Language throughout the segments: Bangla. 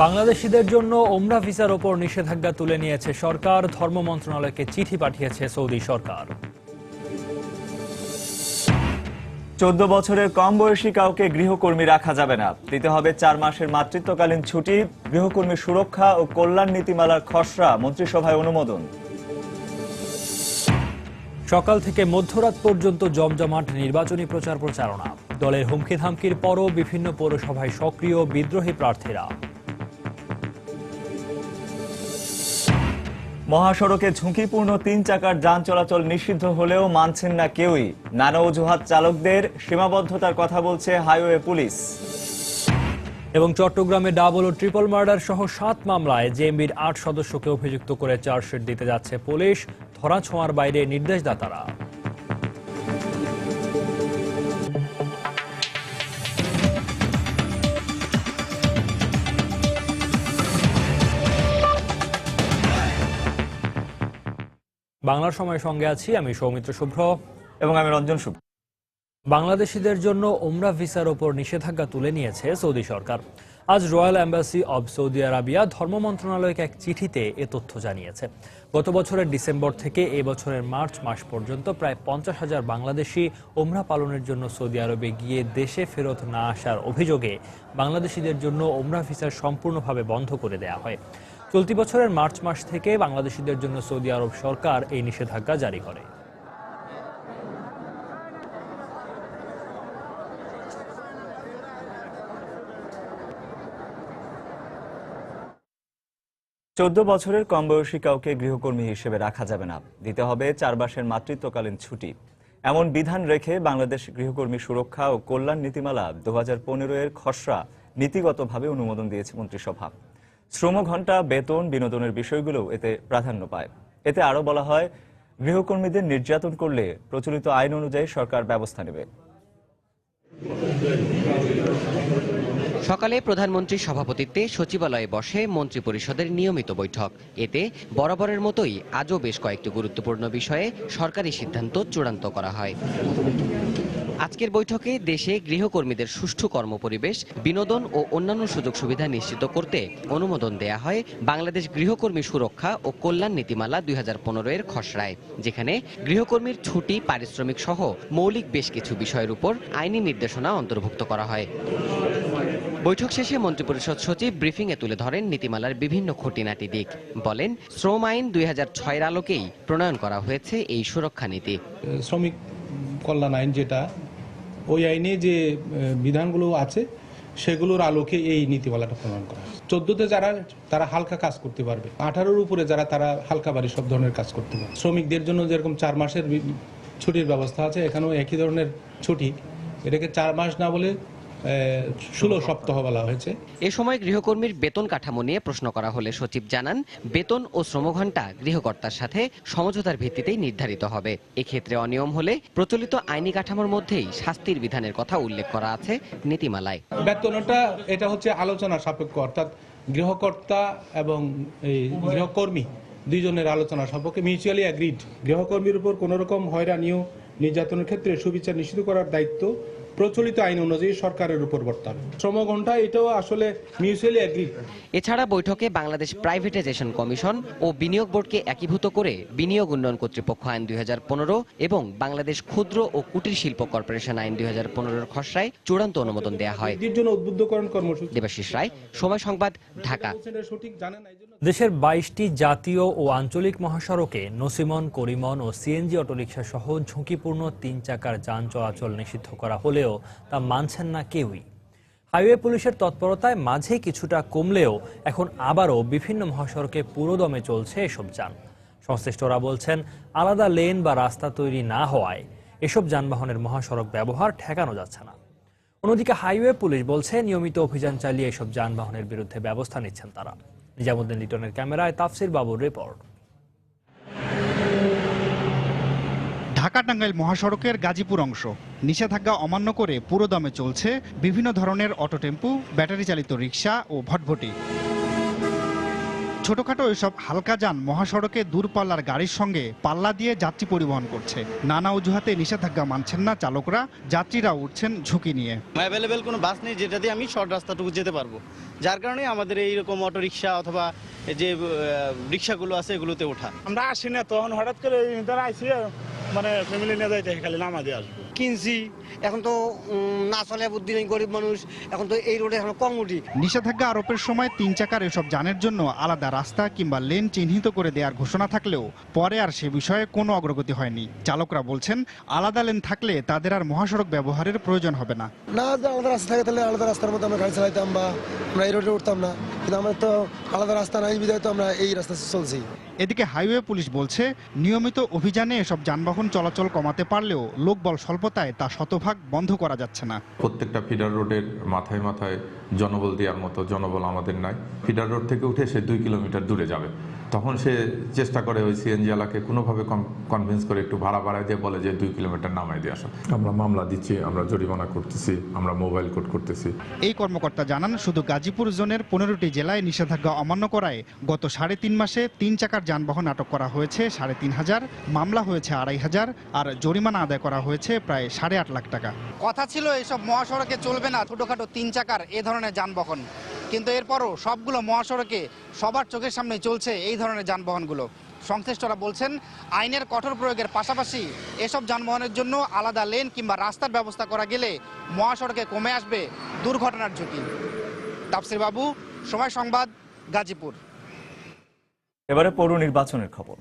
বাংলাদেশিদের জন্য ওমরা ভিসার ওপর নিষেধাজ্ঞা তুলে নিয়েছে সরকার। ধর্ম মন্ত্রণালয়কে চিঠি পাঠিয়েছে সৌদি সরকার। 14 বছরের কম বয়সী কাউকে গৃহকর্মী রাখা যাবে না, দিতে হবে 4 মাসের মাতৃত্বকালীন ছুটি। গৃহকর্মী সুরক্ষা ও কল্যাণ নীতিমালার খসড়া মন্ত্রিসভায় অনুমোদন। সকাল থেকে মধ্যরাত পর্যন্ত জমজমাট নির্বাচনী প্রচারণা। দলের হুমকি ধামকির পরও বিভিন্ন পৌরসভায় সক্রিয় বিদ্রোহী প্রার্থীরা। মহাসড়কে ঝুঁকিপূর্ণ 3 চাকার যান চলাচল নিষিদ্ধ হলেও মানছেন না কেউই। নানা অজুহাত চালকদের, সীমাবদ্ধতার কথা বলছে হাইওয়ে পুলিশ। এবং চট্টগ্রামে ডাবল ও ট্রিপল মার্ডার সহ 7 মামলায় জেএমবির 8 সদস্যকে অভিযুক্ত করে চার্জশিট দিতে যাচ্ছে পুলিশ। ধরাছোঁয়ার বাইরে নির্দেশদাতারা। বাংলার সময়ের সঙ্গে আছি আমি সৌমিত্র শুভ্র এবং আমি রঞ্জন শুভ। বাংলাদেশিদের জন্য ওমরা ভিসার ওপর নিষেধাজ্ঞা তুলে নিয়েছে সৌদি সরকার। আজ royal embassy of Saudi Arabia ধর্ম মন্ত্রণালয়কে এক চিঠিতে এ তথ্য জানিয়েছে। গত বছরের ডিসেম্বর থেকে এ বছরের মার্চ মাস পর্যন্ত প্রায় 50,000 বাংলাদেশি ওমরা পালনের জন্য সৌদি আরবে গিয়ে দেশে ফেরত না আসার অভিযোগে বাংলাদেশিদের জন্য ওমরা ভিসা সম্পূর্ণভাবে বন্ধ করে দেওয়া হয়। চলতি বছরের মার্চ মাস থেকে বাংলাদেশিদের জন্য সৌদি আরব সরকার এই নিষেধাজ্ঞা জারি করে। চোদ্দ বছরের কম বয়সী কাউকে গৃহকর্মী হিসেবে রাখা যাবে না, দিতে হবে 4 মাসের মাতৃত্বকালীন ছুটি। এমন বিধান রেখে বাংলাদেশ গৃহকর্মী সুরক্ষা ও কল্যাণ নীতিমালা 2015 এর খসড়া নীতিগতভাবে অনুমোদন দিয়েছে মন্ত্রিসভা। শ্রমঘণ্টা, বেতন, বিনোদনের বিষয়গুলো এতে প্রাধান্য পায়। এতে আরও বলা হয়, গৃহকর্মীদের নির্যাতন করলে প্রচলিত আইন অনুযায়ী সরকার ব্যবস্থা নেবে। সকালে প্রধানমন্ত্রীর সভাপতিত্বে সচিবালয়ে বসে মন্ত্রিপরিষদের নিয়মিত বৈঠক। এতে বরাবরের মতোই আজও বেশ কয়েকটি গুরুত্বপূর্ণ বিষয়ে সরকারি সিদ্ধান্ত চূড়ান্ত করা হয়। আজকের বৈঠকে দেশে গৃহকর্মীদের সুষ্ঠু কর্মপরিবেশ, বিনোদন ও অন্যান্য সুযোগ সুবিধা নিশ্চিত করতে অনুমোদন দেয়া হয় বাংলাদেশ গৃহকর্মী সুরক্ষা ও কল্যাণ নীতিমালা 2015 এর খসড়ায়, যেখানে গৃহকর্মীর ছুটি, পারিশ্রমিক সহ মৌলিক বেশ কিছু বিষয়ের উপর আইনি নির্দেশনা অন্তর্ভুক্ত করা হয়। বৈঠক শেষে মন্ত্রিপরিষদ সচিব ব্রিফিংয়ে তুলে ধরেন নীতিমালার বিভিন্ন খুঁটিনাটি দিক। বলেন, শ্রম আইন 2006 আলোকেই প্রণয়ন করা হয়েছে এই সুরক্ষা নীতি। শ্রমিক কল্যাণ আইন, যেটা ওই আইনে যে বিধানগুলো আছে সেগুলোর আলোকে এই নীতিমালাটা প্রণয়ন করা হয়। 14তে যারা, তারা হালকা কাজ করতে পারবে, 18-র উপরে যারা, তারা হালকা ভারী সব ধরনের কাজ করতে পারবে। শ্রমিকদের জন্য যেরকম 4 মাসের ছুটির ব্যবস্থা আছে, এখানেও একই ধরনের ছুটি। এটাকে 4 মাস না বলে 16 সপ্তাহ বলা হয়েছে। এ সময় গৃহকর্মীর বেতন কাঠামো নিয়ে প্রশ্ন করা হলে সচিব জানান, বেতন ও শ্রমঘণ্টা গৃহকর্তার সাথে সমঝোতার ভিত্তিতেই নির্ধারিত হবে। এক্ষেত্রে অনিয়ম হলে প্রচলিত আইনি কাঠামোর মধ্যেই শাস্তির বিধানের কথা উল্লেখ করা আছে নীতিমালায়। বেতনটা এটা হচ্ছে আলোচনা সাপেক্ষ, অর্থাৎ গৃহকর্তা এবং এই গৃহকর্মী দুইজনের আলোচনা সাপেক্ষে মিউচুয়ালি অ্যাগ্রিড। গৃহকর্মীর উপর কোনো রকম হয়রানি ও নির্যাতনের ক্ষেত্রে সুবিচার নিশ্চিত করার দায়িত্ব প্রচলিত আইন অনুযায়ী সরকারের উপর বর্তাবে। শ্রমঘণ্টা এটাও আসলে মিউচুয়ালি এগ্রিড। এছাড়া বৈঠকে বাংলাদেশ প্রাইভেটাইজেশন কমিশন ও বিনিয়োগ বোর্ডকে একীভূত করে বিনিয়োগ উন্নয়ন কর্তৃপক্ষ আইন 2015 এবং বাংলাদেশ ক্ষুদ্র ও কুটির শিল্প কর্পোরেশন আইন 2015 খসড়ায় চূড়ান্ত অনুমোদন দেওয়া হয়। এর জন্য উদ্বুদ্ধকরণ কর্মসূচি। দেবাশিস রায়, সময় সংবাদ, ঢাকা। দেশের 22টি জাতীয় ও আঞ্চলিক মহাসড়কে নসিমন, করিমন ও সিএনজি অটোরিকশা সহ ঝুঁকিপূর্ণ 3 চাকার যান চলাচল নিষিদ্ধ করা হলেও তা মানছেন না কেউই। হাইওয়ে পুলিশের তৎপরতায় মাঝে কিছুটা কমলেও এখন আবারও বিভিন্ন মহাসড়কে পুরোদমে চলছে এসব যান। সংশ্লিষ্টরা বলছেন, আলাদা লেন বা রাস্তা তৈরি না হওয়ায় এসব যানবাহনের মহাসড়ক ব্যবহার ঠেকানো যাচ্ছে না। অন্যদিকে হাইওয়ে পুলিশ বলছে, নিয়মিত অভিযান চালিয়ে এসব যানবাহনের বিরুদ্ধে ব্যবস্থা নিচ্ছেন তারা। নিজামুদ্দিন লিটনের ক্যামেরায় তাফসির বাবুর রিপোর্ট। ঢাকা-টাঙ্গাইল মহাসড়কের গাজীপুর অংশ নিষেধাজ্ঞা অমান্য করে পুরোদমে চলছে বিভিন্ন ধরনের অটো টেম্পু, ব্যাটারি চালিত রিক্সা ও ভটভটি। ছোটখাটো এসব হালকা যান মহাসড়কে দূরপাল্লার গাড়ির সঙ্গে পাল্লা দিয়ে যাত্রী পরিবহন করছে। নানা অজুহাতে নিষেধাজ্ঞা মানছেন না চালকরা, যাত্রীরা উঠছেন ঝুঁকি নিয়ে। অ্যাভেলেবেল কোনো বাস নেই যেটা দিয়ে আমি শর্ট রাস্তাটুকু যেতে পারবো, যার কারণে আমাদের এইরকম অটো রিক্সা অথবা যে রিক্সাগুলো আছে এগুলোতে ওঠা। আমরা আসি না, তখন হঠাৎ করে তারা আইসি, মানে ফ্যামিলি নিয়ে যাইতে খালি নামা দিয়ে আসবো। কিনছি, এখন তো না চলে, বুদ্ধি নেই, গরিব মানুষ, এখন তো এই রোডে এখন কম উঠি। নিষেধাজ্ঞা আরোপের সময় 3 চাকার এসব যানের জন্য আলাদা রাস্তা কিংবা লেন চিহ্নিত করে দেওয়ার ঘোষণা থাকলেও পরে আর সে বিষয়ে কোনো অগ্রগতি হয়নি। চালকরা বলছেন আলাদা লেন থাকলে তাদের আর মহাসড়ক ব্যবহারের প্রয়োজন হবে না। আলাদা রাস্তা থাকে তাহলে আলাদা রাস্তার মধ্যে আমরা গাড়ি চালাইতাম বা আমরা এই রোডে উঠতাম না, কিন্তু আমরা তো আলাদা রাস্তা নাই বিধায় তো আমরা এই রাস্তা চলছি। এদিকে হাইওয়ে পুলিশ বলছে নিয়মিত অভিযানে এসব যানবাহন চলাচল কমাতে পারলেও লোকবল স্বল্পতায় তা শতভাগ বন্ধ করা যাচ্ছে না। প্রত্যেকটা ফিডার রোডের মাথায় মাথায় জনবল দেওয়ার মতো জনবল আমাদের নাই। ফিডার রোড থেকে উঠে সে 2 কিলোমিটার দূরে যাবে, তখন সে চেষ্টা করে ওই সিএনজি ওয়ালাকে কোনোভাবে কনভিন্স করে একটু ভাড়া বাড়ায় দিয়ে বলে যে 2 কিলোমিটার নামাই দিয়ে আসো। আমরা মামলা দিচ্ছি, আমরা জরিমানা করতেছি, আমরা মোবাইল কোড করতেছি। এই কর্মকর্তা জানান শুধু গাজীপুর জোনের 15টি জেলায় নিষেধাজ্ঞা অমান্য করায় গত 3.5 মাসে 3 চাকার যানবাহন আটক করা হয়েছে 3,500, মামলা হয়েছে 2,500 আর জরিমানা আদায় করা হয়েছে প্রায় 8.5 লাখ টাকা। কথা ছিল এসব মহাসড়কে চলবে না ছোটখাটো 3 চাকার এ ধরনের যানবাহন, কিন্তু এরপরও সবগুলো মহাসড়কে সবার চোখের সামনে চলছে এই ধরনের যানবাহনগুলো। সংশ্লিষ্টরা বলছেন আইনের কঠোর প্রয়োগের পাশাপাশি এসব যানবাহনের জন্য আলাদা লেন কিংবা রাস্তার ব্যবস্থা করা গেলে মহাসড়কে কমে আসবে দুর্ঘটনার ঝুঁকি। তাফসির বাবু, সময় সংবাদ, গাজীপুর। এবারে পৌর নির্বাচনের খবর।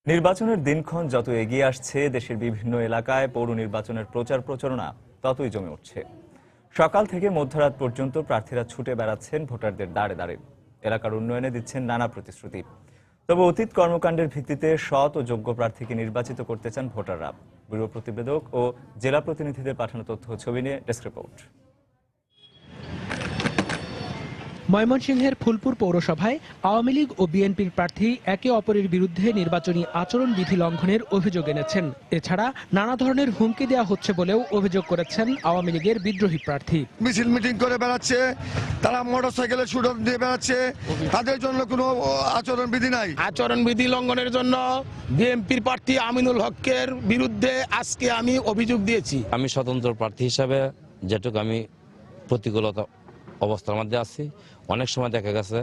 নির্বাচনের দিনক্ষণ যত এগিয়ে আসছে, দেশের বিভিন্ন এলাকায় পৌর নির্বাচনের প্রচার প্রচারণা ততই জমে উঠছে। সকাল থেকে মধ্যরাত পর্যন্ত প্রার্থীরা ছুটে বেড়াচ্ছেন ভোটারদের দাঁড়ে দাঁড়ে, এলাকার উন্নয়নে দিচ্ছেন নানা প্রতিশ্রুতি। তবে অতীত কর্মকাণ্ডের ভিত্তিতে সৎ ও যোগ্য প্রার্থীকে নির্বাচিত করতে চান ভোটাররা। ব্যুরো প্রতিবেদক ও জেলা প্রতিনিধিদের পাঠানো তথ্য ছবি নিয়ে ডেস্ক রিপোর্ট। ময়মনসিংহের ফুলপুর পৌরসভায় আওয়ামী লীগ ও বিএনপির প্রার্থী একে অপরের বিরুদ্ধে নির্বাচনী আচরণবিধি লঙ্ঘনের অভিযোগ এনেছেন। এছাড়া নানা ধরনের হুমকি দেওয়া হচ্ছে বলেও অভিযোগ করেছেন আওয়ামী লীগের বিদ্রোহী প্রার্থী। মিছিল মিটিং করে বেড়াচ্ছে, তারা মোটরসাইকেলে শুটন দিয়ে বেড়াচ্ছে, তাদের জন্য কোনো আচরণবিধি নাই। আচরণবিধি লঙ্ঘনের জন্য বিএনপির প্রার্থী আমিনুল হকের বিরুদ্ধে আজকে আমি অভিযোগ দিয়েছি। আমি স্বতন্ত্র প্রার্থী হিসাবে যেটুকু আমি প্রতিকূলতা অবস্থার মধ্যে আছি, অনেক সময় দেখা গেছে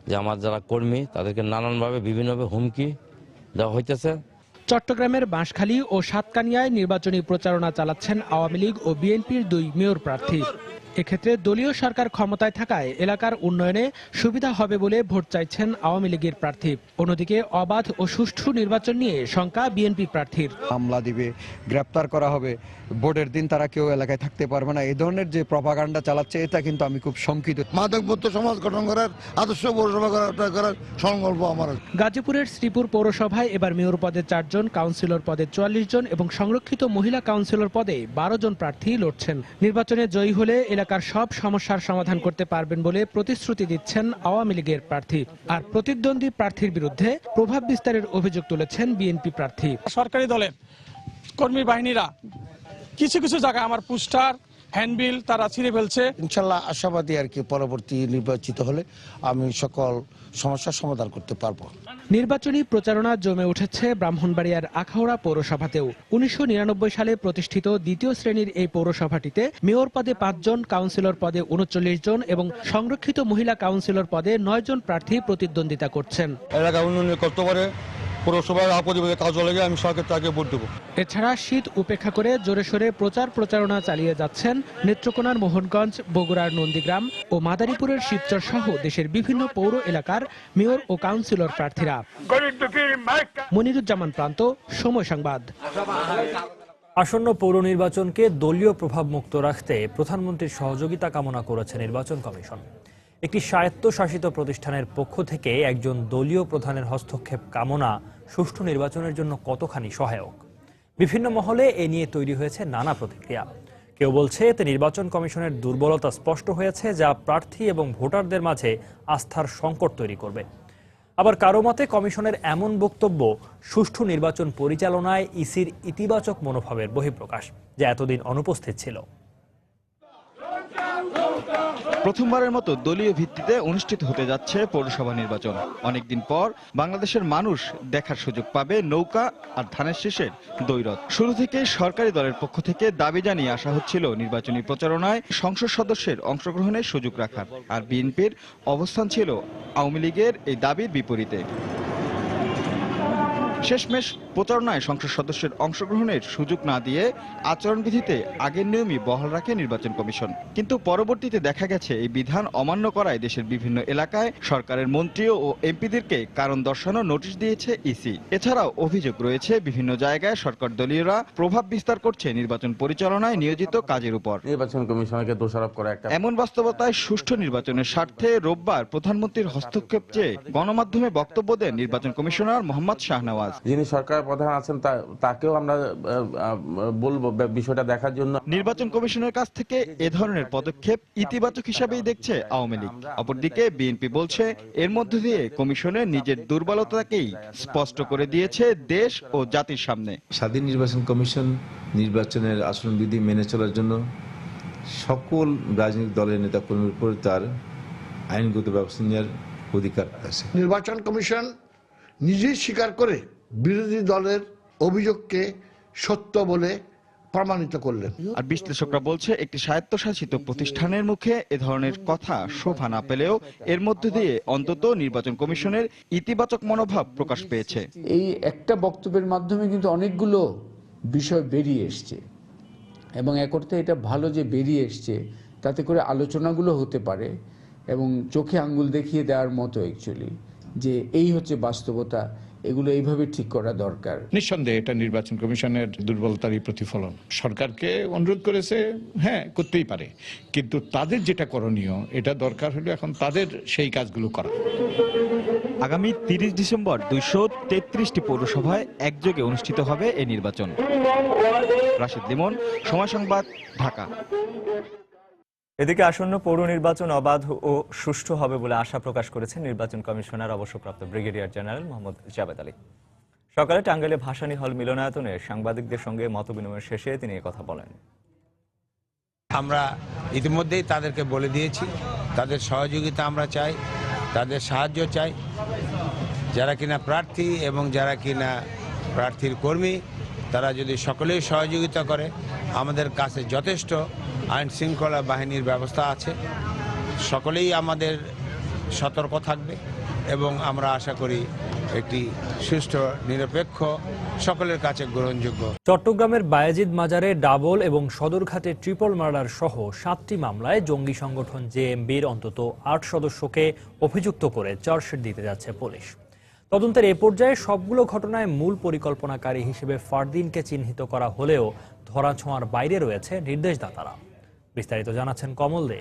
যে আমার যারা কর্মী তাদেরকে নানানভাবে বিভিন্নভাবে হুমকি দেওয়া হইতেছে। চট্টগ্রামের বাঁশখালী ও সাতকানিয়ায় নির্বাচনী প্রচারণা চালাচ্ছেন আওয়ামী লীগ ও বিএনপির 2 মেয়র প্রার্থী। এক্ষেত্রে দলীয় সরকার ক্ষমতায় থাকায় এলাকার উন্নয়নে সুবিধা হবে বলে ভোট চাইছেন আওয়ামী লীগের প্রার্থী। অন্যদিকে অবাধ ও সুষ্ঠু নির্বাচন নিয়ে শঙ্কা বিএনপি প্রার্থীর। হামলা দিবে, গ্রেপ্তার করা হবে, ভোটের দিন তারা কেউ এলাকায় থাকতে পারবে না, এই ধরনের যে প্রপাগান্ডা চালাচ্ছে এটা কিন্তু আমি খুব শঙ্কিত। মাদকমুক্ত সমাজ গঠন করার, আদর্শ পৌরসভা করার সংকল্প আমার। গাজীপুরের শ্রীপুর পৌরসভায় এবার মেয়র পদে 4 জন, কাউন্সিলর পদে 44 জন এবং সংরক্ষিত মহিলা কাউন্সিলর পদে 12 জন প্রার্থী লড়ছেন। নির্বাচনে জয়ী হলে এলাকার সব সমস্যার সমাধান করতে পারবেন বলে প্রতিশ্রুতি দিচ্ছেন আওয়ামী লীগের প্রার্থী। আর প্রতিদ্বন্দ্বী প্রার্থীর বিরুদ্ধে প্রভাব বিস্তারের অভিযোগ তুলেছেন বিএনপি প্রার্থী। সরকারি দলের কর্মী বাহিনীরা কিছু কিছু জায়গায় আমার পোস্টার, হ্যান্ডবিল তারা ছিঁড়ে ফেলছে। ইনশাল্লাহ আশাবাদী আর কি, পরবর্তী নির্বাচিত হলে আমি সকল সমস্যার সমাধান করতে পারবো। নির্বাচনী প্রচারণা জমে উঠেছে ব্রাহ্মণবাড়িয়ার আখাউড়া পৌরসভাতেও। 1999 সালে প্রতিষ্ঠিত 2য় শ্রেণীর এই পৌরসভাটিতে মেয়র পদে 5 জন, কাউন্সিলর পদে 39 জন এবং সংরক্ষিত মহিলা কাউন্সিলর পদে 9 জন প্রার্থী প্রতিদ্বন্দ্বিতা করছেন। এলাকা উন্নয়ন করতে পারে, পৌরসভার আপদে কাজ লাগে, আমি সরকার তাকে ভোট দেবো। এছাড়া শীত উপেক্ষা করে জোরে সোরে প্রচারণা চালিয়ে যাচ্ছেন নেত্রকোনার মোহনগঞ্জ, বগুড়ার নন্দীগ্রাম ও মাদারীপুরের শিবচর সহ দেশের বিভিন্ন পৌর এলাকার মেয়র ও কাউন্সিলর প্রার্থীরা। মনিরুজ্জামান প্রান্ত, সময় সংবাদ। আসন্ন পৌর নির্বাচনকে দলীয় প্রভাব মুক্ত রাখতে প্রধানমন্ত্রীর সহযোগিতা কামনা করেছে নির্বাচন কমিশন। একটি স্বায়ত্তশাসিত প্রতিষ্ঠানের পক্ষ থেকে একজন দলীয় প্রধানের হস্তক্ষেপ কামনা সুষ্ঠু নির্বাচনের জন্য কতখানি সহায়ক, বিভিন্ন মহলে এ নিয়ে তৈরি হয়েছে নানা প্রতিক্রিয়া। কেউ বলছে এতে নির্বাচন কমিশনের দুর্বলতা স্পষ্ট হয়েছে, যা প্রার্থী এবং ভোটারদের মাঝে আস্থার সংকট তৈরি করবে। আবার কারো মতে কমিশনের এমন বক্তব্য সুষ্ঠু নির্বাচন পরিচালনায় ইসির ইতিবাচক মনোভাবের বহিঃপ্রকাশ, যা এতদিন অনুপস্থিত ছিল। প্রথমবারের মতো দলীয় ভিত্তিতে অনুষ্ঠিত হতে যাচ্ছে পৌরসভা নির্বাচন। অনেকদিন পর বাংলাদেশের মানুষ দেখার সুযোগ পাবে নৌকা আর ধানের শীষের দ্বৈরথ। শুরু থেকে সরকারি দলের পক্ষ থেকে দাবি জানিয়ে আসা হচ্ছিল নির্বাচনী প্রচারণায় সংসদ সদস্যের অংশগ্রহণের সুযোগ রাখার, আর বিএনপির অবস্থান ছিল আওয়ামী লীগের এই দাবির বিপরীতে। শেষমেশ প্রচারণায় সংসদ সদস্যের অংশগ্রহণের সুযোগ না দিয়ে আচরণবিধিতে আগের নিয়মই বহাল রাখে নির্বাচন কমিশন। কিন্তু পরবর্তীতে দেখা গেছে এই বিধান অমান্য করায় দেশের বিভিন্ন এলাকায় সরকারের মন্ত্রী ও এমপিদেরকে কারণ দর্শানোর নোটিশ দিয়েছে ইসি। এছাড়াও অভিযোগ রয়েছে বিভিন্ন জায়গায় সরকার দলীয়রা প্রভাব বিস্তার করছে নির্বাচন পরিচালনায় নিয়োজিত কাজের উপর। নির্বাচন কমিশনকে দোষারোপ করা একটা এমন বাস্তবতায় সুষ্ঠু নির্বাচনের স্বার্থে রোববার প্রধানমন্ত্রীর হস্তক্ষেপ চেয়ে গণমাধ্যমে বক্তব্য দেন নির্বাচন কমিশনার মোহাম্মদ শাহনওয়াজ। যিনি সরকার প্রধান আছেন তাকেও আমরা বলবো বিষয়টা দেখার জন্য। নির্বাচন কমিশনের কাছ থেকে এ ধরনের পদক্ষেপ ইতিবাচক হিসাবেই দেখছে আওয়ামী লীগ। অপরদিকে বিএনপি বলছে এর মধ্য দিয়ে কমিশনের নিজের দুর্বলতাকেই স্পষ্ট করে দিয়েছে দেশ ও জাতির সামনে। স্বাধীন নির্বাচন কমিশন নির্বাচনের আচরণবিধি মেনে চলার জন্য সকল রাজনৈতিক দলের নেতাকর্মীর উপর তার আইনগত ব্যবস্থা নেওয়ার অধিকার আছে। নির্বাচন কমিশন নিজেই স্বীকার করে বিরোধী দলের অভিযোগকে সত্য বলে প্রমাণিত করলেন। আর বিশ্লেষকরা বলছে একটি স্বায়ত্তশাসিত প্রতিষ্ঠানের মুখে এ ধরনের কথা শোভা না পেলেও এর মধ্য দিয়ে অন্তত নির্বাচন কমিশনের ইতিবাচক মনোভাব প্রকাশ পেয়েছে। এই একটা বক্তব্যের মাধ্যমে কিন্তু অনেকগুলো বিষয় বেরিয়ে এসছে এবং এক অর্থে এটা ভালো যে বেরিয়ে এসছে, তাতে করে আলোচনাগুলো হতে পারে এবং চোখে আঙ্গুল দেখিয়ে দেওয়ার মতো অ্যাকচুয়ালি যে এই হচ্ছে বাস্তবতা, এগুলো এইভাবে ঠিক করা দরকার। নিঃসন্দেহে এটা নির্বাচন কমিশনের দুর্বলতারই প্রতিফলন। সরকারকে অনুরোধ করেছে, হ্যাঁ করতেই পারে, কিন্তু তাদের যেটা করণীয় এটা দরকার হলো এখন তাদের সেই কাজগুলো করা। আগামী 30 ডিসেম্বর 233টি পৌরসভায় একযোগে অনুষ্ঠিত হবে এই নির্বাচন। রাশেদ লিমন, সময় সংবাদ, ঢাকা। এদিকে আসন্ন পৌর নির্বাচন অবাধ ও সুষ্ঠু হবে বলে আশা প্রকাশ করেছেন নির্বাচন কমিশনার অবসরপ্রাপ্ত ব্রিগেডিয়ার জেনারেল মোহাম্মদ জাবেদ আলী। সকালে টাঙ্গাইলে ভাসানী হল মিলনায়তনে সাংবাদিকদের সঙ্গে মতবিনিময় শেষে তিনি কথা বলেন। আমরা ইতিমধ্যেই তাদেরকে বলে দিয়েছি, তাদের সহযোগিতা আমরা চাই, তাদের সাহায্য চাই। যারা কিনা প্রার্থী এবং যারা কিনা প্রার্থীর কর্মী, তারা যদি সকলেই সহযোগিতা করে, আমাদের কাছে যথেষ্ট আইন শৃঙ্খলা বাহিনীর ব্যবস্থা আছে, সকলেই আমাদের সতর্ক থাকবে এবং আমরা আশা করি একটি সুষ্ঠু, নিরপেক্ষ, সকলের কাছে গ্রহণযোগ্য। চট্টগ্রামের বায়েজিদ মাজারে ডাবল এবং সদরঘাটে ট্রিপল মার্ডার সহ 7টি মামলায় জঙ্গি সংগঠন জেএমবির অন্তত 8 সদস্যকে অভিযুক্ত করে চার্জশিট দিতে যাচ্ছে পুলিশ। তদন্তের এ পর্যায়ে সবগুলো ঘটনায় মূল পরিকল্পনাকারী হিসেবে ফারদিনকে চিহ্নিত করা হলেও ধরাছোঁয়ার বাইরে রয়েছে নির্দেশদাতারা। বিস্তারিত জানাচ্ছেন কমল দে।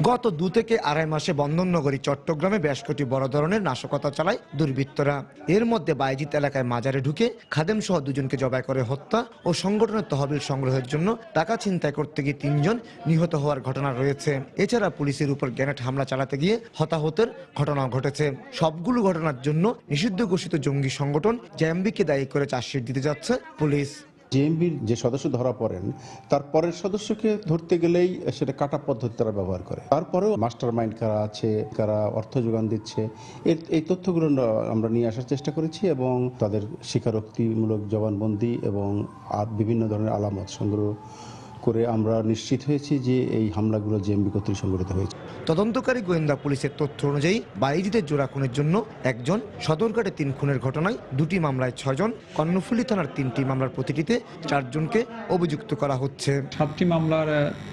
গত 2 থেকে আড়াই মাসে বন্দরনগরী চট্টগ্রামে বেশ কটি বড় ধরনের নাশকতা চালায় দুর্বৃত্তরা। এর মধ্যে বায়েজিদ এলাকায় মাজারে ঢুকে খাদেম সহ 2 জনকে জবাই করে হত্যা ও সংগঠনের তহবিল সংগ্রহের জন্য টাকা ছিনতাই করতে গিয়ে 3 জন নিহত হওয়ার ঘটনা রয়েছে। এছাড়া পুলিশের উপর গ্রেনেড হামলা চালাতে গিয়ে হতাহতের ঘটনাও ঘটেছে। সবগুলো ঘটনার জন্য নিষিদ্ধ ঘোষিত জঙ্গি সংগঠন জেএমবিকে দায়ী করে চার্জশিট দিতে যাচ্ছে পুলিশ। জেএমবির যে সদস্য ধরা পড়েন, তার পরের সদস্যকে ধরতে গেলেই সেটা কাটা পদ্ধতি তারা ব্যবহার করে। তারপরেও মাস্টার মাইন্ড কারা আছে, কারা অর্থ যোগান দিচ্ছে, এই তথ্যগুলো আমরা নিয়ে আসার চেষ্টা করেছি এবং তাদের স্বীকারোক্তিমূলক জবানবন্দি এবং আর বিভিন্ন ধরনের আলামত সংগ্রহ করে আমরা নিশ্চিত হয়েছি যে এই হামলাগুলো জেএমবি কর্তৃক সংঘটিত হয়েছে। তদন্তকারী গোয়েন্দা পুলিশের তথ্য অনুযায়ী বায়েজিদের জোড়া খুনের জন্য 1 জন, সদরঘাটে 3 খুনের ঘটনায় 2টি মামলায় 6 জন, কর্ণফুলী থানার 3টি মামলার প্রতিটিতে 4 জনকে অভিযুক্ত করা হচ্ছে। 7টি মামলার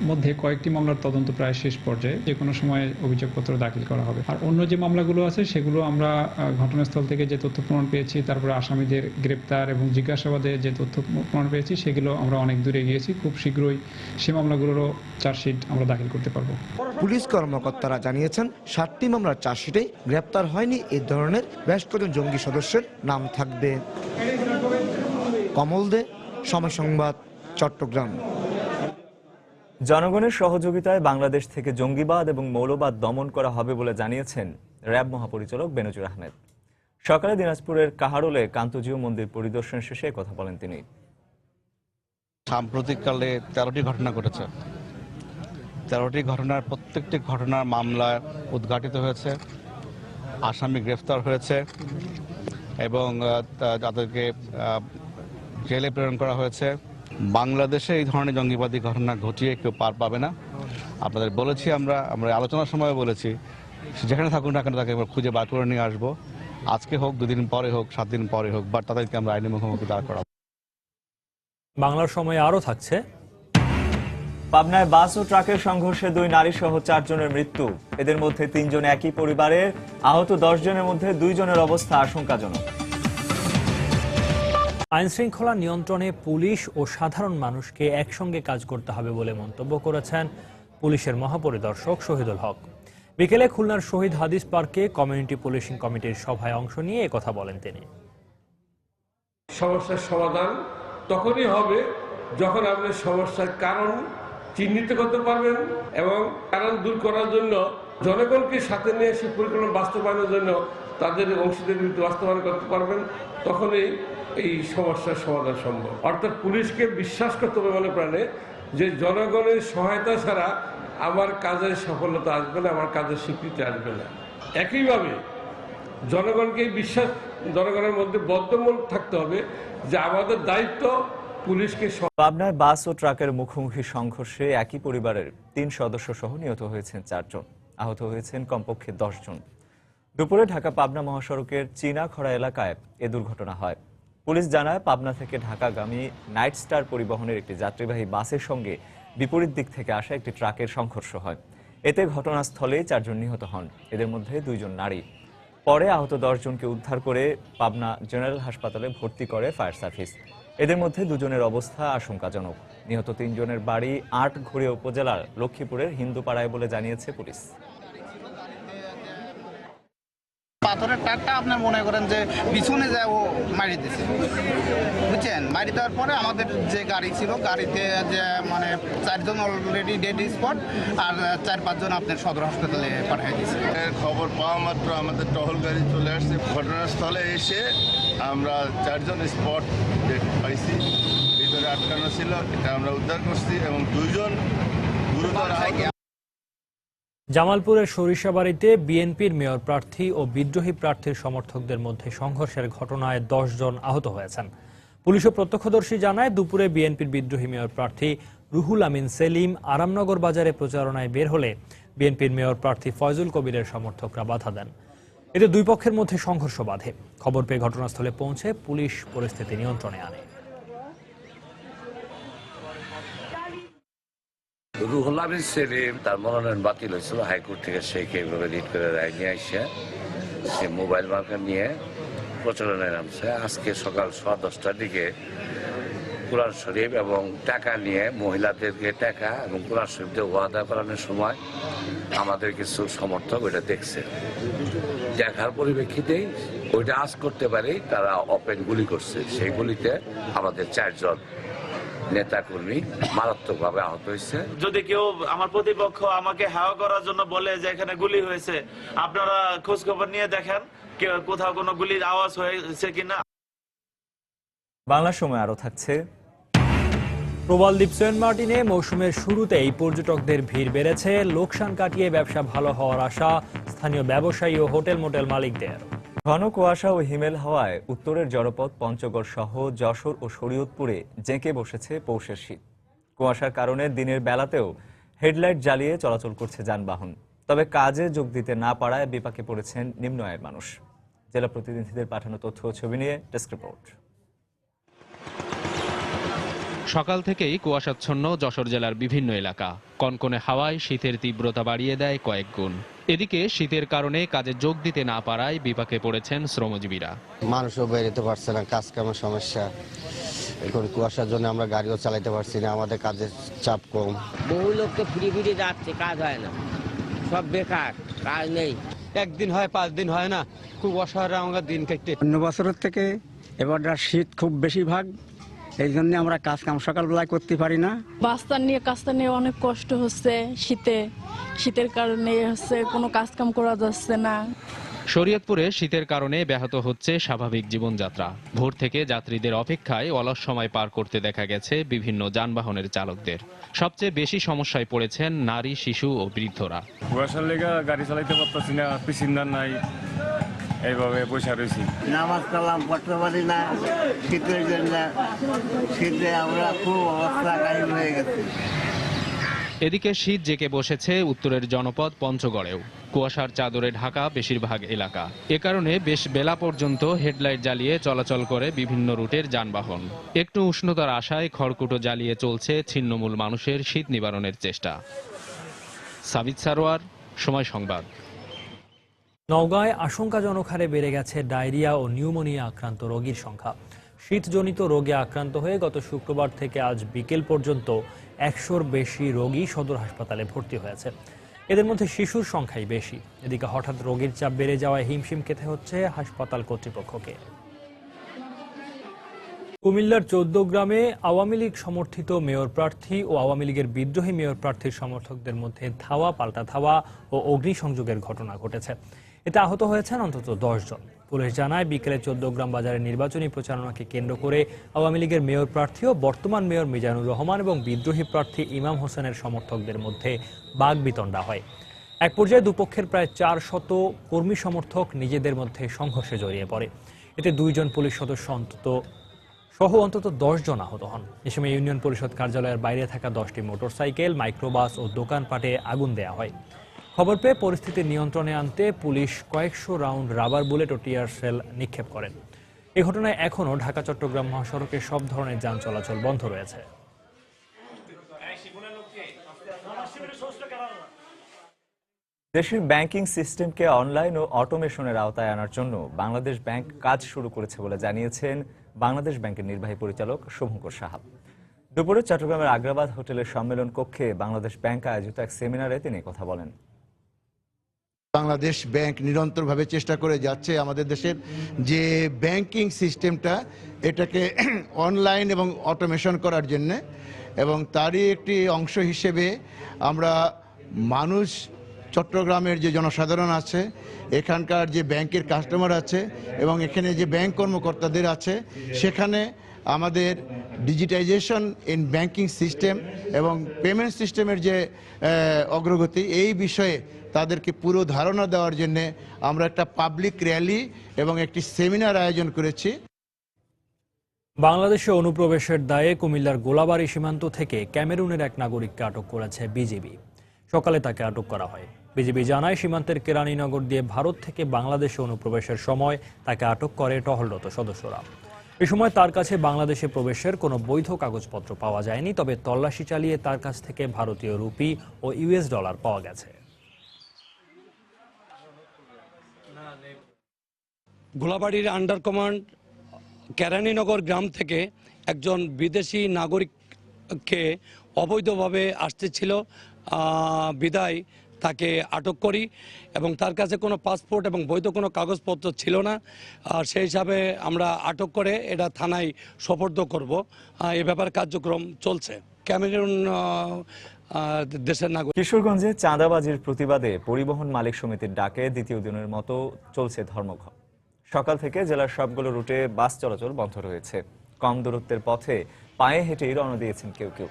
মধ্যে কয়েকটি মামলার তদন্ত প্রায় শেষ পর্যায়ে, যে কোনো সময় অভিযোগপত্র দাখিল করা হবে। আর অন্য যে মামলাগুলো আছে সেগুলো আমরা ঘটনাস্থল থেকে যে তথ্য প্রমাণ পেয়েছি, তারপরে আসামিদের গ্রেপ্তার এবং জিজ্ঞাসাবাদে যে তথ্য প্রমাণ পেয়েছি, সেগুলো আমরা অনেক দূরে গিয়েছি। খুব শীঘ্রই সেই মামলাগুলোরও চার্জশিট আমরা দাখিল করতে পারবো। পুলিশ কর্মকর্তারা জানিয়েছেন 7টি মামলার চার্জশিটে গ্রেপ্তার হয়নি এই ধরনের বেশ কয়েকজন জঙ্গি সদস্যের নাম থাকবে। কমল দে, সময় সংবাদ, চট্টগ্রাম। জনগণের সহযোগিতায় বাংলাদেশ থেকে জঙ্গিবাদ এবং মৌলবাদ দমন করা হবে বলে জানিয়েছেন র্যাব মহাপরিচালক বেনজির আহমেদ। সকালে দিনাজপুরের কাহারোলে কান্তজিউ মন্দির পরিদর্শন শেষে কথা বলেন তিনি। সাম্প্রতিককালে 13টি ঘটনা ঘটেছে। 13টি ঘটনার প্রত্যেকটি ঘটনার মামলা উদ্ঘাটিত হয়েছে, আসামি গ্রেফতার হয়েছে এবং তাদেরকে জেলে প্রেরণ করা হয়েছে। বাংলাদেশে এই ধরনের জঙ্গিবাদী ঘটনা ঘটিয়ে কেউ পার পাবে না। আপনাদের বলেছি, আমরা আলোচনার সময় বলেছি, যেখানে থাকুন না কেন তাকে খুঁজে বার করে নিয়ে আসবো। আজকে হোক, 2 দিন পরে হোক, 7 দিন পরে হোক, বাট তাদেরকে আমরা আইনের মুখোমুখি দাঁড় করাবো। বাংলার সময় আরও থাকছে। পাবনায় বাস ও ট্রাকের সংঘর্ষে 2 নারী সহ 4 জনের মৃত্যু। এদের মধ্যে 3 জন একই পরিবারের। আহত 10 জনের মধ্যে 2 জনের অবস্থা আশঙ্কাজনক। আইন শৃঙ্খলা নিয়ন্ত্রণে পুলিশ ও সাধারণ মানুষকে একসঙ্গে কাজ করতে হবে বলে মন্তব্য করেছেন পুলিশের মহাপরিদর্শক শহীদুল হক। বিকেলে খুলনার শহীদ হাদিস পার্কে কমিউনিটি পুলিশিং কমিটির সভায় অংশ নিয়ে একথা বলেন তিনি। সমস্যার সমাধান তখনই হবে যখন আপনি সমস্যার কারণ চিহ্নিত করতে পারবেন এবং কারণ দূর করার জন্য জনগণকে সাথে নিয়ে এসে পরিকল্পনা বাস্তবায়নের জন্য তাদের অংশীদারিত্ব বাস্তবায়ন করতে পারবেন। তখনই এই সমস্যার সমাধান সম্ভব। অর্থাৎ পুলিশকে বিশ্বাস করতে হবে মনে প্রাণে যে জনগণের সহায়তা ছাড়া আমার কাজের সফলতা আসবে না, আমার কাজের স্বীকৃতি আসবে না। একইভাবে জনগণকে বিশ্বাস, জনগণের মধ্যে বদ্ধমূল থাকতে হবে যে আমাদের দায়িত্ব পুলিশকে। পাবনায় বাস ও ট্রাকের মুখোমুখি সংঘর্ষে একই পরিবারের 3 সদস্য সহ নিহত হয়েছেন 4 জন, আহত হয়েছেন কমপক্ষে 10 জন। দুপুরে ঢাকা পাবনা মহাসড়কের চীনাখড়া এলাকায় এ দুর্ঘটনা হয়। পুলিশ জানায়, পাবনা থেকে ঢাকাগামী নাইট স্টার পরিবহনের একটি যাত্রীবাহী বাসের সঙ্গে বিপরীত দিক থেকে আসা একটি ট্রাকের সংঘর্ষ হয়। এতে ঘটনাস্থলে 4 জন নিহত হন, এদের মধ্যে 2 জন নারী। পরে আহত 10 জনকে উদ্ধার করে পাবনা জেনারেল হাসপাতালে ভর্তি করে ফায়ার সার্ভিস। এদের মধ্যে 2 জনের অবস্থা আশঙ্কাজনক। নিহত 3 জনের বাড়ি আটঘরিয়া উপজেলার লক্ষ্মীপুরের হিন্দুপাড়ায় বলে জানিয়েছে পুলিশ। পাথরের টারটা আপনি মনে করেন যে পিছনে যায় ও মারি দিয়েছে, বুঝছেন? মারি দেওয়ার পরে আমাদের যে গাড়ি ছিল, গাড়িতে যে মানে 4 জন অলরেডি ডেড স্পট আর 4-5 জন আপনার সদর হাসপাতালে পাঠিয়ে দিয়েছে। খবর পাওয়া মাত্র আমাদের টহল গাড়ি চলে আসছে। ঘটনাস্থলে এসে আমরা 4 জন স্পট ডেড পাইছি, ভিতরে আটকানো ছিল, এটা আমরা উদ্ধার করছি এবং 2 জন গুরুতর আহত। জামালপুরের সরিষাবাড়িতে বিএনপির মেয়র প্রার্থী ও বিদ্রোহী প্রার্থীর সমর্থকদের মধ্যে সংঘর্ষের ঘটনায় 10 জন আহত হয়েছেন। পুলিশ ও প্রত্যক্ষদর্শী জানায়, দুপুরে বিএনপির বিদ্রোহী মেয়র প্রার্থী রুহুল আমিন সেলিম আরামনগর বাজারে প্রচারণায় বের হলে বিএনপির মেয়র প্রার্থী ফয়জুল কবিরের সমর্থকরা বাধা দেন। এতে 2 পক্ষের মধ্যে সংঘর্ষ বাধে। খবর পেয়ে ঘটনাস্থলে পৌঁছে পুলিশ পরিস্থিতি নিয়ন্ত্রণে আনে। রুহুল আমিন সেলিম তার মনোনয়ন বাতিল হয়েছিল হাইকোর্ট থেকে, সেইকে এইভাবে রিট করে রায় নিয়ে আসে সে মোবাইল মার্কার নিয়ে প্রচারণায় নামছে। আজকে সকাল 10:15টার দিকে কোরআন শরীফ এবং টাকা নিয়ে মহিলাদেরকে টাকা এবং কোরআন শরীফ দিয়ে ওয়াদা করানোর সময় আমাদের কিছু সমর্থক ওইটা দেখছে। দেখার পরিপ্রেক্ষিতেই ওইটা আজ করতে পারে তারা ওপেন গুলি করছে। সেই গুলিতে আমাদের 4 জন নেতাকর্মী মারাত্মকভাবে আহত হয়েছে। যদি কেউ আমার প্রতিপক্ষ আমাকে হাওয়া করার জন্য বলে যে এখানে গুলি হয়েছে, আপনারা খোঁজ খবর নিয়ে দেখেন কোথাও কোনো গুলির আওয়াজ হয়েছে কিনা। বাংলা সময় আরো থাকছে। প্রবাল দ্বীপ সেন্ট মার্টিনে মৌসুমের শুরুতেই পর্যটকদের ভিড় বেড়েছে। লোকসান কাটিয়ে ব্যবসা ভালো হওয়ার আশা স্থানীয় ব্যবসায়ী ও হোটেল মোটেল মালিকদের। ঘন কুয়াশা ও হিমেল হাওয়ায় উত্তরের জনপদ পঞ্চগড় সহ যশোর ও শরীয়তপুরে জেঁকে বসেছে পৌষের শীত। কুয়াশার কারণে দিনের বেলাতেও হেডলাইট জ্বালিয়ে চলাচল করছে যানবাহন। তবে কাজে যোগ দিতে না পারায় বিপাকে পড়েছেন নিম্ন আয়ের মানুষ। জেলা প্রতিনিধিদের পাঠানো তথ্য ও ছবি নিয়ে ডেস্ক রিপোর্ট। সকাল থেকেই কুয়াশাচ্ছন্ন যশোর জেলার বিভিন্ন এলাকা। কনকনে হাওয়ায় শীতের তীব্রতা বাড়িয়ে দেয় কয়েক গুণ। এদিকে শীতের কারণে কাজে যোগ দিতে না পারায় বিপাকে পড়েছেন শ্রমজীবীরা। মানুষও বেরোতে পারছে না, কাজ কামের সমস্যা। এখন কুয়াশার জন্য আমরা গাড়িও চালাতে পারছি না, আমাদের কাজের চাপ কম। বহু লোক তো ফিরে যাচ্ছে, কাজ হয় না, সব বেকার, কাজ নেই। 1 দিন হয়, 5 দিন হয় না, খুব অসহায় আমরা দিন কাটতে। অন্য বছরের থেকে এবার শীত খুব বেশি ভাগ, এই জন্য আমরা কাজ কাম সকালবেলায় করতে পারি না। কাজটা নিয়ে অনেক কষ্ট হচ্ছে, শীতের কারণে হচ্ছে কোনো কাজ কাম করা যাচ্ছে না। শরীয়তপুরে শীতের কারণে ব্যাহত হচ্ছে স্বাভাবিক জীবনযাত্রা। ভোর থেকে যাত্রীদের অপেক্ষায় অলস সময় পার করতে দেখা গেছে বিভিন্ন যানবাহনের চালকদের। সবচেয়ে বেশি সমস্যায় পড়েছেন নারী, শিশু ও বৃদ্ধরা। কুয়াশার লেগে গাড়ি চালাইতে পারতেছি না, প্যাসেঞ্জার নাই, এইভাবে বসে রয়েছি। নামাজ কালাম পড়তে পারি না শীতের জন্য, শীতে আমরা খুব অবস্থা কাহিল হয়ে গেছে। এদিকে শীত জেঁকে বসেছে উত্তরের জনপদ পঞ্চগড়েও। কুয়াশার চাদরে ঢাকা বেশিরভাগ এলাকা। এ কারণে বেশ বেলা পর্যন্ত হেডলাইট জ্বালিয়ে চলাচল করে বিভিন্ন রুটের যানবাহন। একটু উষ্ণতার আশায় খড়কুটো জ্বালিয়ে চলছে ছিন্নমূল মানুষের শীত নিবারণের চেষ্টা। সাবিত সারোয়ার, সময় সংবাদ। নওগাঁয় আশঙ্কাজনক হারে বেড়ে গেছে ডায়রিয়া ও নিউমোনিয়া আক্রান্ত রোগীর সংখ্যা। শীতজনিত রোগে আক্রান্ত হয়ে গত শুক্রবার থেকে আজ বিকেল পর্যন্ত 100-র বেশি রোগী সদর হাসপাতালে ভর্তি হয়েছে। এদের মধ্যে শিশুর সংখ্যাই বেশি। এদিকে হঠাৎ রোগীর চাপ বেড়ে যাওয়ায় হিমশিম খেতে হচ্ছে হাসপাতাল কর্তৃপক্ষকে। কুমিল্লার 14 গ্রামে আওয়ামী লীগ সমর্থিত মেয়র প্রার্থী ও আওয়ামী লীগের বিদ্রোহী মেয়র প্রার্থীর সমর্থকদের মধ্যে ধাওয়া পাল্টা ধাওয়া ও অগ্নিসংযোগের ঘটনা ঘটেছে। এতে আহত হয়েছেন অন্তত 10 জন। পুলিশ জানায়, বিকেলে 14 গ্রাম বাজারের নির্বাচনী প্রচারণাকে কেন্দ্র করে আওয়ামী লীগের মেয়র প্রার্থী ও বর্তমান মেয়র মিজানুর রহমান এবং বিদ্রোহী প্রার্থী ইমাম হোসেনের সমর্থকদের মধ্যে বাগবিতণ্ডা হয়। এক পর্যায়ে দুপক্ষের প্রায় 400 কর্মী সমর্থক নিজেদের মধ্যে সংঘর্ষে জড়িয়ে পড়ে। এতে 2 জন পুলিশ সদস্য সহ অন্তত 10 জন আহত হন। এ সময় ইউনিয়ন পরিষদ কার্যালয়ের বাইরে থাকা 10টি মোটরসাইকেল, মাইক্রোবাস ও দোকানপাটে আগুন দেয়া হয়। খবর পেয়ে পরিস্থিতি নিয়ন্ত্রণে আনতে পুলিশ কয়েকশো রাউন্ড রাবার বুলেট ও টিয়ার সেল নিক্ষেপ করেন। এই ঘটনায় এখনও ঢাকা চট্টগ্রাম মহাসড়কে সব ধরনের যান চলাচল বন্ধ রয়েছে। দেশের ব্যাংকিং সিস্টেমকে অনলাইন ও অটোমেশনের আওতায় আনার জন্য বাংলাদেশ ব্যাংক কাজ শুরু করেছে বলে জানিয়েছেন বাংলাদেশ ব্যাংকের নির্বাহী পরিচালক শুভঙ্কর সাহা। দুপুরে চট্টগ্রামের আগ্রাবাদ হোটেলের সম্মেলন কক্ষে বাংলাদেশ ব্যাংক আয়োজিত এক সেমিনারে তিনি কথা বলেন। বাংলাদেশ ব্যাংক নিরন্তরভাবে চেষ্টা করে যাচ্ছে আমাদের দেশের যে ব্যাংকিং সিস্টেমটা এটাকে অনলাইন এবং অটোমেশন করার জন্য, এবং তারই একটি অংশ হিসেবে আমরা মানুষ, চট্টগ্রামের যে জনসাধারণ আছে, এখানকার যে ব্যাংকের কাস্টমার আছে এবং এখানে যে ব্যাংক কর্মকর্তাদের আছে, সেখানে আমাদের ডিজিটাইজেশন ইন ব্যাংকিং সিস্টেম এবং পেমেন্ট সিস্টেমের যে অগ্রগতি, এই বিষয়ে তাদেরকে পুরো ধারণা দেওয়ার জন্য আমরা একটা পাবলিক র্যালি এবং একটি সেমিনার আয়োজন করেছি। বাংলাদেশে অনুপ্রবেশের দায়ে কুমিল্লার গোলাবাড়ী সীমান্ত থেকে ক্যামেরুনের এক নাগরিককে আটক করেছে বিজিবি। সকালে তাকে আটক করা হয়। বিজিবি জানায়, সীমান্তের কেরানীনগর দিয়ে ভারত থেকে বাংলাদেশে অনুপ্রবেশের সময় তাকে আটক করে টহলরত সদস্যরা। এ সময় তার কাছে বাংলাদেশে প্রবেশের কোনো বৈধ কাগজপত্র পাওয়া যায়নি, তবে তল্লাশি চালিয়ে তার কাছ থেকে ভারতীয় রুপি ও ইউএস ডলার পাওয়া গেছে। গোলাবাড়ির আন্ডার কমান্ড কেরানীনগর গ্রাম থেকে একজন বিদেশি নাগরিককে অবৈধভাবে আসতেছিল বিদায় তাকে আটক করি এবং তার কাছে কোনো পাসপোর্ট এবং বৈধ কোনো কাগজপত্র ছিল না। সেই হিসাবে আমরা আটক করে এটা থানায় সোপর্দ করব। এ ব্যাপারে কার্যক্রম চলছে। ক্যামেরুন দেশের নাগরিক। কিশোরগঞ্জে চাঁদাবাজির প্রতিবাদে পরিবহন মালিক সমিতির ডাকে দ্বিতীয় দিনের মতো চলছে ধর্মঘট। সকাল থেকে জেলার সবগুলো রুটে বাস চলাচল বন্ধ রয়েছে। কম দূরত্বের পথে পায়ে হেঁটেই রওনা দিয়েছেন কেউ কেউ।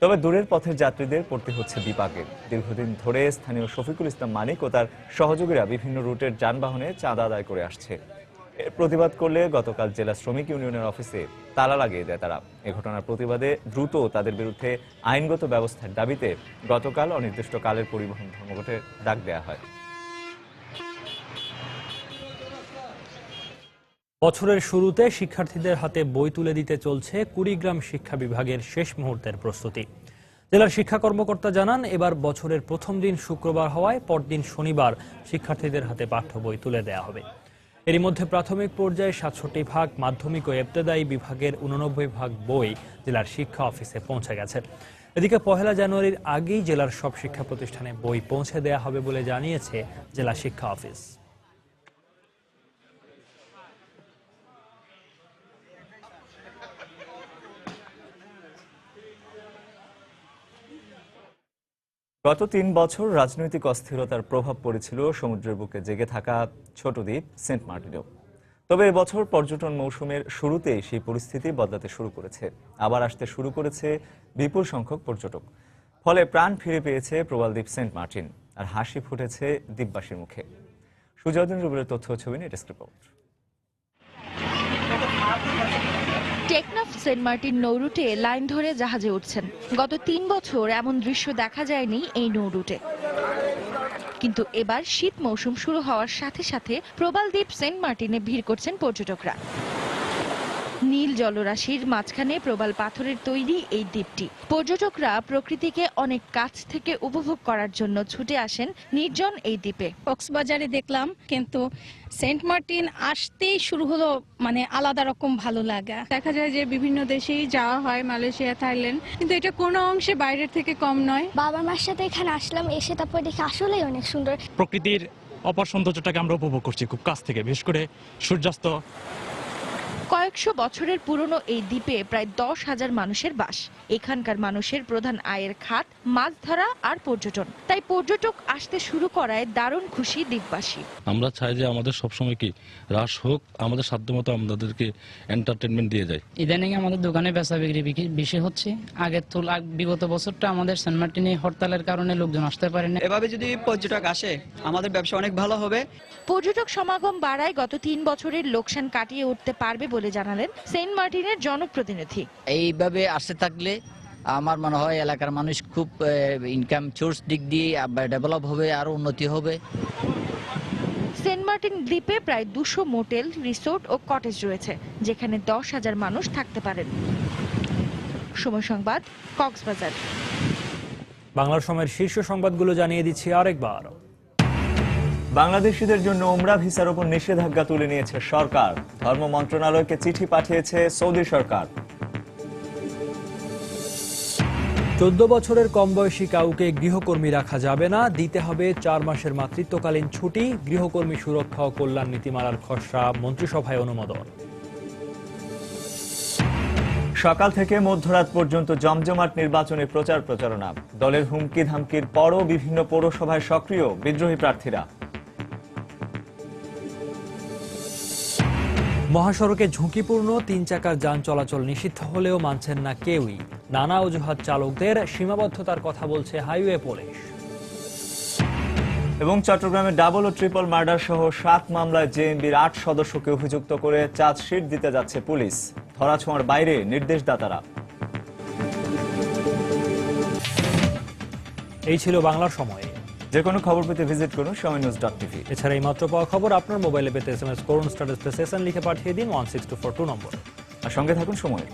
তবে দূরের পথের যাত্রীদের পড়তে হচ্ছে বিপাকে। দীর্ঘদিন ধরে স্থানীয় শফিকুল ইসলাম মানিক ও তার সহযোগীরা বিভিন্ন রুটের যানবাহনে চাঁদা আদায় করে আসছে। এর প্রতিবাদ করলে গতকাল জেলা শ্রমিক ইউনিয়নের অফিসে তালা লাগিয়ে দেয় তারা। এ ঘটনার প্রতিবাদে দ্রুত তাদের বিরুদ্ধে আইনগত ব্যবস্থার দাবিতে গতকাল অনির্দিষ্টকালের পরিবহন ধর্মঘটের ডাক দেওয়া হয়। বছরের শুরুতে শিক্ষার্থীদের হাতে বই তুলে দিতে চলছে কুড়িগ্রাম শিক্ষা বিভাগের শেষ মুহূর্তের প্রস্তুতি। জেলার শিক্ষা কর্মকর্তা জানান, এবার বছরের প্রথম দিন শুক্রবার হওয়ায় পরদিন শনিবার শিক্ষার্থীদের হাতে পাঠ্য বই তুলে দেওয়া হবে। এরই মধ্যে প্রাথমিক পর্যায়ে ৬৭ ভাগ, মাধ্যমিক ও ইবতেদায়ী বিভাগের ৮৯ ভাগ বই জেলার শিক্ষা অফিসে পৌঁছে গেছে। এদিকে ১ জানুয়ারির আগেই জেলার সব শিক্ষা প্রতিষ্ঠানে বই পৌঁছে দেওয়া হবে বলে জানিয়েছে জেলা শিক্ষা অফিস। গত ৩ বছর রাজনৈতিক অস্থিরতার প্রভাব পড়েছিল সমুদ্রের বুকে জেগে থাকা ছোট দ্বীপ সেন্ট মার্টিনেও। তবে এবছর পর্যটন মৌসুমের শুরুতেই সেই পরিস্থিতি বদলাতে শুরু করেছে। আবার আসতে শুরু করেছে বিপুল সংখ্যক পর্যটক। ফলে প্রাণ ফিরে পেয়েছে প্রবাল দ্বীপ সেন্ট মার্টিন, আর হাসি ফুটেছে দ্বীপবাসীর মুখে। সুজাউদ্দিন রুবেলের তথ্য ছবি নিয়ে desk report. Teknaf Saint Martin নৌরুটে লাইন ধরে জাহাজে উঠছেন। গত ৩ বছর এমন দৃশ্য দেখা যায়নি এই নৌরুটে। কিন্তু এবার শীত মৌসুম শুরু হওয়ার সাথে সাথে প্রবাল দ্বীপ সেন্ট মার্টিনে ভিড় করছেন পর্যটকরা। নীল জলরাশির মাঝখানে প্রবাল পাথরের তৈরি এই দ্বীপটি। পর্যটকরা প্রকৃতিকে অনেক কাছ থেকে উপভোগ করার জন্য ছুটে আসেন নির্জন এই দ্বীপে। কক্সবাজারে দেখলাম, কিন্তু সেন্ট মার্টিন আসতেই শুরু হলো মানে আলাদা রকম ভালো লাগা। দেখা যায় যে বিভিন্ন দেশেই যাওয়া হয়, মালয়েশিয়া, থাইল্যান্ড, কিন্তু এটা কোনো অংশে বাইরের থেকে কম নয়। বাবা মার সাথে এখানে আসলাম, এসে তারপর দেখে আসলেই অনেক সুন্দর। প্রকৃতির অপর সৌন্দর্যটাকে আমরা উপভোগ করছি খুব কাছ থেকে, বিশেষ করে সূর্যাস্ত। কয়েকশো বছরের পুরনো এই দ্বীপে প্রায় 10,000 মানুষের বাস। এখানকার মানুষের প্রধান আয়ের খাত মাছ ধরা আর পর্যটন। তাই পর্যটক আসতে শুরু করায় দারুণ খুশি দ্বীপবাসী। আমরা চাই যে আমাদের সবসময় কি হ্রাস হোক, আমাদের সাধ্যমতো আমাদেরকে এন্টারটেনমেন্ট দিয়ে যায়। ইদানিং আমাদের দোকানে বেচা বিক্রি বেশি হচ্ছে। আগের বিগত বছরটা আমাদের সেন্ট মার্টিনে হরতালের কারণে লোকজন আসতে পারে না। এভাবে যদি পর্যটক আসে আমাদের ব্যবসা অনেক ভালো হবে। পর্যটক সমাগম বাড়ায় গত 3 বছরের লোকসান কাটিয়ে উঠতে পারবে বলে জানালেন সেন্ট মার্টিনের জনপ্রতিনিধি। এইভাবে আসতে থাকলে আমার মনে হয় এলাকার মানুষ খুব ইনকাম সোর্স দিক দিয়ে ডেভেলপ হবে, আরো উন্নতি হবে। সেন্ট মার্টিন দ্বীপে প্রায় 200 মোটেল, রিসোর্ট ও কটেজ রয়েছে, যেখানে 10,000 মানুষ থাকতে পারেন। সময় সংবাদ, কক্সবাজার। বাংলার সময়ের শীর্ষ সংবাদগুলো জানিয়ে দিচ্ছি আরেকবার। বাংলাদেশিদের জন্য ওমরা ভিসার উপর নিষেধাজ্ঞা তুলে নিয়েছে সরকার। ধর্ম মন্ত্রণালয়কে চিঠি পাঠিয়েছে সৌদি সরকার। 14 বছরের কম বয়সী কাউকে গৃহকর্মী রাখা যাবে না, দিতে হবে 4 মাসের মাতৃত্বকালীন ছুটি। গৃহকর্মী সুরক্ষা ও কল্যাণ নীতিমালার খসড়া মন্ত্রিসভায় অনুমোদন। সকাল থেকে মধ্যরাত পর্যন্ত জমজমাট নির্বাচনী প্রচার প্রচারণা। দলের হুমকি ধামকির পরও বিভিন্ন পৌরসভায় সক্রিয় বিদ্রোহী প্রার্থীরা। মহাসড়কে ঝুঁকিপূর্ণ 3 চাকার যান চলাচল নিষিদ্ধ হলেও মানছেন না কেউই। নানা অজুহাত চালকদের, সীমাবদ্ধতার কথা বলছে হাইওয়ে পুলিশ। এবং চট্টগ্রামে ডাবল ও ট্রিপল মার্ডার সহ 7 মামলায় জেএমবির 8 সদস্যকে অভিযুক্ত করে চার্জশিট দিতে যাচ্ছে পুলিশ। ধরাছোঁয়ার বাইরে নির্দেশদাতারা। এই ছিল বাংলার সময়। যে কোনো খবর পেতে ভিজিট করুন সময়নিউজ.tv। এছাড়া এই মাত্র পাওয়া খবর আপনার মোবাইলে পেতে SMS করুন, স্ট্যাটাস সেশন লিখে পাঠিয়ে দিন 16242 নম্বর। আর সঙ্গে থাকুন সময়।